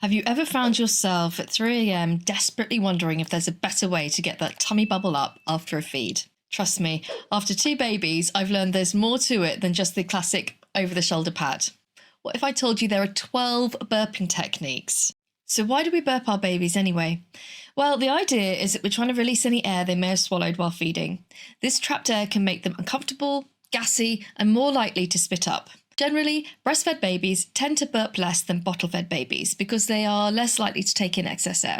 Have you ever found yourself at 3 a.m. desperately wondering if there's a better way to get that tummy bubble up after a feed? Trust me, after 2 babies, I've learned there's more to it than just the classic over-the-shoulder pad. What if I told you there are 12 burping techniques? So why do we burp our babies anyway? Well, the idea is that we're trying to release any air they may have swallowed while feeding. This trapped air can make them uncomfortable, gassy, and more likely to spit up. Generally, breastfed babies tend to burp less than bottle-fed babies because they are less likely to take in excess air.